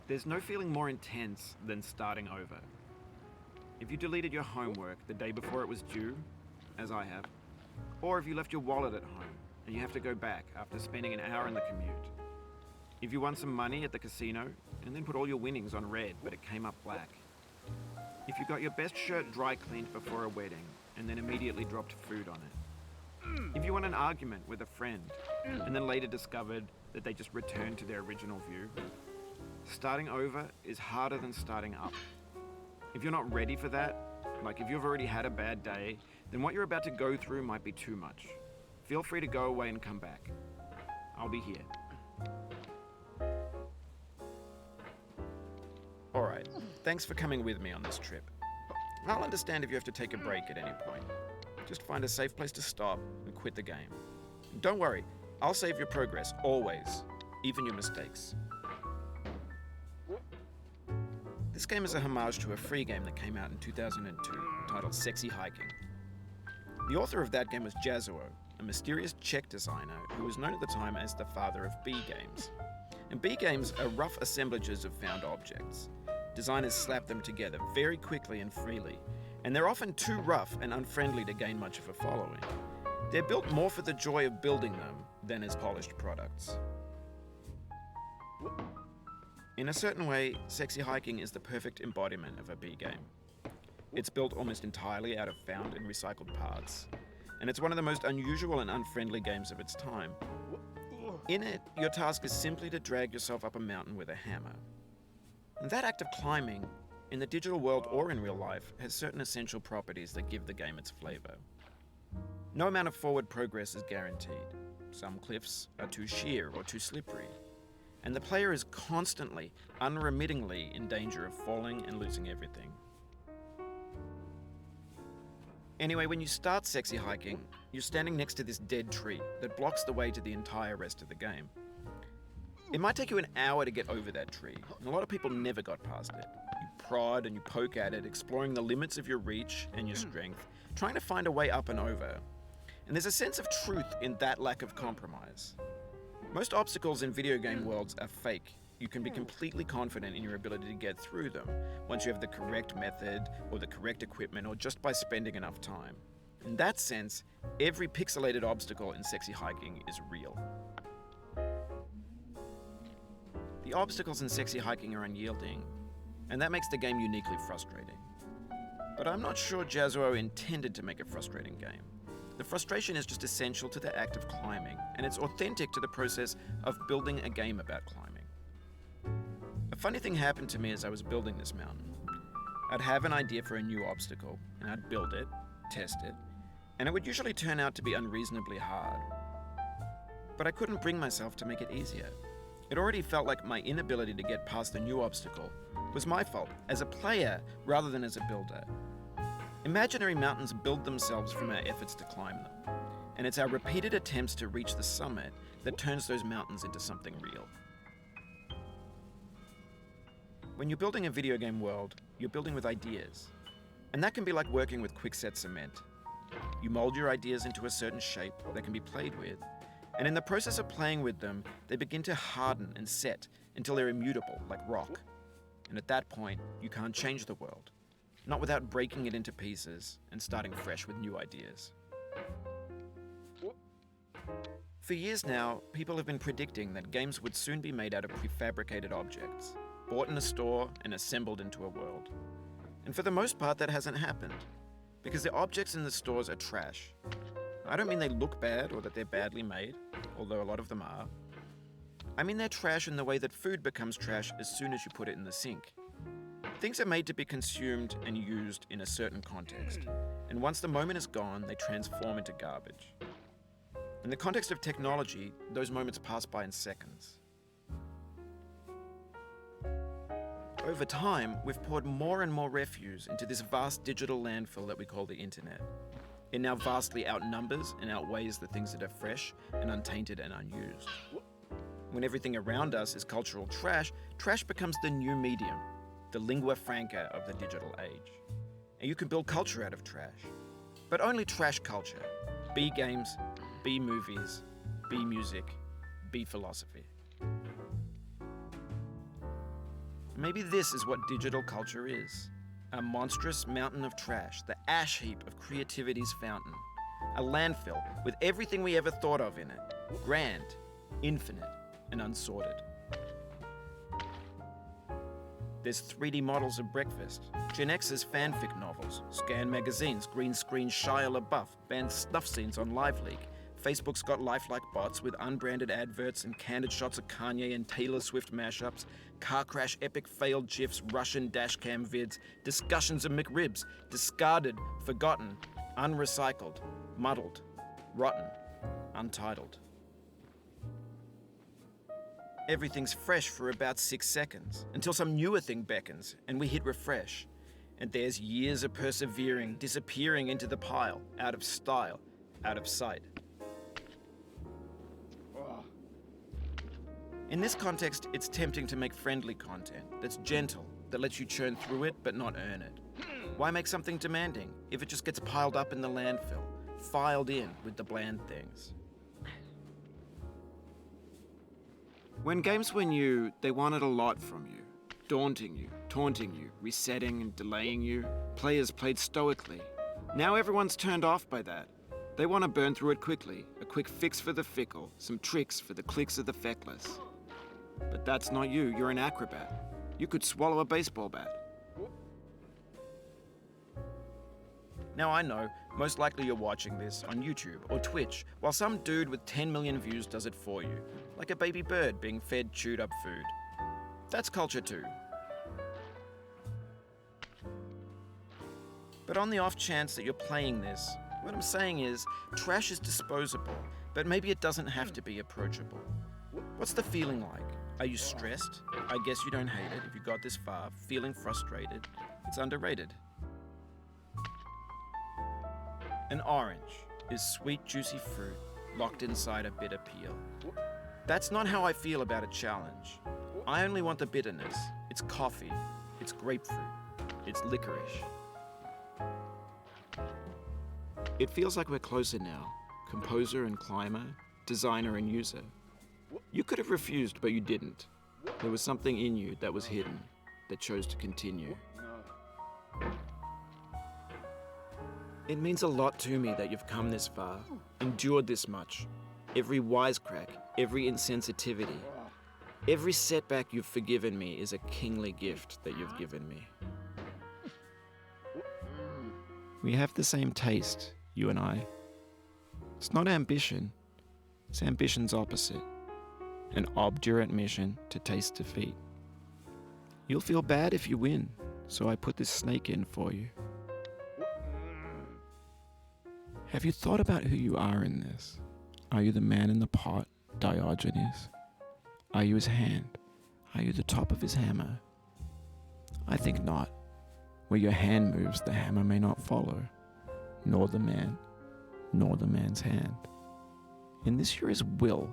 There's no feeling more intense than starting over. If you deleted your homework the day before it was due, as I have, or if you left your wallet at home and you have to go back after spending an hour in the commute. If you won some money at the casino and then put all your winnings on red but it came up black. If you got your best shirt dry cleaned before a wedding and then immediately dropped food on it. If you won an argument with a friend and then later discovered that they just returned to their original view. Starting over is harder than starting up. If you're not ready for that, like if you've already had a bad day, then what you're about to go through might be too much. Feel free to go away and come back. I'll be here. Alright, thanks for coming with me on this trip. I'll understand if you have to take a break at any point. Just find a safe place to stop and quit the game. Don't worry, I'll save your progress, always, even your mistakes. This game is a homage to a free game that came out in 2002, titled Sexy Hiking. The author of that game was Jazzuo, a mysterious Czech designer who was known at the time as the father of B games. And B games are rough assemblages of found objects. Designers slap them together very quickly and freely, and they're often too rough and unfriendly to gain much of a following. They're built more for the joy of building them than as polished products. In a certain way, Sexy Hiking is the perfect embodiment of a B game. It's built almost entirely out of found and recycled parts, and it's one of the most unusual and unfriendly games of its time. In it, your task is simply to drag yourself up a mountain with a hammer. And that act of climbing, in the digital world or in real life, has certain essential properties that give the game its flavor. No amount of forward progress is guaranteed. Some cliffs are too sheer or too slippery, and the player is constantly, unremittingly in danger of falling and losing everything. Anyway, when you start Sexy Hiking, you're standing next to this dead tree that blocks the way to the entire rest of the game. It might take you an hour to get over that tree, and a lot of people never got past it. You prod and you poke at it, exploring the limits of your reach and your strength, trying to find a way up and over. And there's a sense of truth in that lack of compromise. Most obstacles in video game worlds are fake. You can be completely confident in your ability to get through them once you have the correct method or the correct equipment or just by spending enough time. In that sense, every pixelated obstacle in Sexy Hiking is real. The obstacles in Sexy Hiking are unyielding, and that makes the game uniquely frustrating. But I'm not sure Jazzuo intended to make a frustrating game. The frustration is just essential to the act of climbing, and it's authentic to the process of building a game about climbing. A funny thing happened to me as I was building this mountain. I'd have an idea for a new obstacle, and I'd build it, test it, and it would usually turn out to be unreasonably hard. But I couldn't bring myself to make it easier. It already felt like my inability to get past the new obstacle was my fault as a player rather than as a builder. Imaginary mountains build themselves from our efforts to climb them, and it's our repeated attempts to reach the summit that turns those mountains into something real. When you're building a video game world, you're building with ideas, and that can be like working with quickset cement. You mold your ideas into a certain shape that can be played with, and in the process of playing with them, they begin to harden and set until they're immutable, like rock. And at that point, you can't change the world. Not without breaking it into pieces and starting fresh with new ideas. For years now, people have been predicting that games would soon be made out of prefabricated objects, bought in a store and assembled into a world. And for the most part, that hasn't happened, because the objects in the stores are trash. I don't mean they look bad or that they're badly made, although a lot of them are. I mean they're trash in the way that food becomes trash as soon as you put it in the sink. Things are made to be consumed and used in a certain context, and once the moment is gone, they transform into garbage. In the context of technology, those moments pass by in seconds. Over time, we've poured more and more refuse into this vast digital landfill that we call the internet. It now vastly outnumbers and outweighs the things that are fresh and untainted and unused. When everything around us is cultural trash, trash becomes the new medium, the lingua franca of the digital age. And you can build culture out of trash. But only trash culture. B games, B movies, B music, B philosophy. Maybe this is what digital culture is. A monstrous mountain of trash, the ash heap of creativity's fountain. A landfill with everything we ever thought of in it. Grand, infinite, and unsorted. There's 3D models of breakfast, Gen X's fanfic novels, Scan magazines, green screen Shia LaBeouf, banned snuff scenes on LiveLeak. Facebook's got lifelike bots with unbranded adverts and candid shots of Kanye and Taylor Swift mashups, car crash epic failed GIFs, Russian dashcam vids, discussions of McRibs, discarded, forgotten, unrecycled, muddled, rotten, untitled. Everything's fresh for about 6 seconds, until some newer thing beckons and we hit refresh. And there's years of persevering, disappearing into the pile, out of style, out of sight. In this context, it's tempting to make friendly content that's gentle, that lets you churn through it but not earn it. Why make something demanding if it just gets piled up in the landfill, filed in with the bland things? When games were new, they wanted a lot from you. Daunting you, taunting you, resetting and delaying you. Players played stoically. Now everyone's turned off by that. They want to burn through it quickly, a quick fix for the fickle, some tricks for the clicks of the feckless. But that's not you, you're an acrobat. You could swallow a baseball bat. Now I know, most likely you're watching this on YouTube or Twitch, while some dude with 10 million views does it for you, like a baby bird being fed chewed up food. That's culture too. But on the off chance that you're playing this, what I'm saying is, trash is disposable, but maybe it doesn't have to be approachable. What's the feeling like? Are you stressed? I guess you don't hate it if you got this far. Feeling frustrated? It's underrated. An orange is sweet, juicy fruit locked inside a bitter peel. That's not how I feel about a challenge. I only want the bitterness. It's coffee. It's grapefruit. It's licorice. It feels like we're closer now. Composer and climber, designer and user. You could have refused, but you didn't. There was something in you that was hidden, that chose to continue. It means a lot to me that you've come this far, endured this much. Every wisecrack, every insensitivity, every setback you've forgiven me is a kingly gift that you've given me. We have the same taste, you and I. It's not ambition, it's ambition's opposite. An obdurate mission to taste defeat. You'll feel bad if you win, so I put this snake in for you. Have you thought about who you are in this? Are you the man in the pot, Diogenes? Are you his hand? Are you the top of his hammer? I think not. Where your hand moves, the hammer may not follow, nor the man, nor the man's hand. In this you're his will,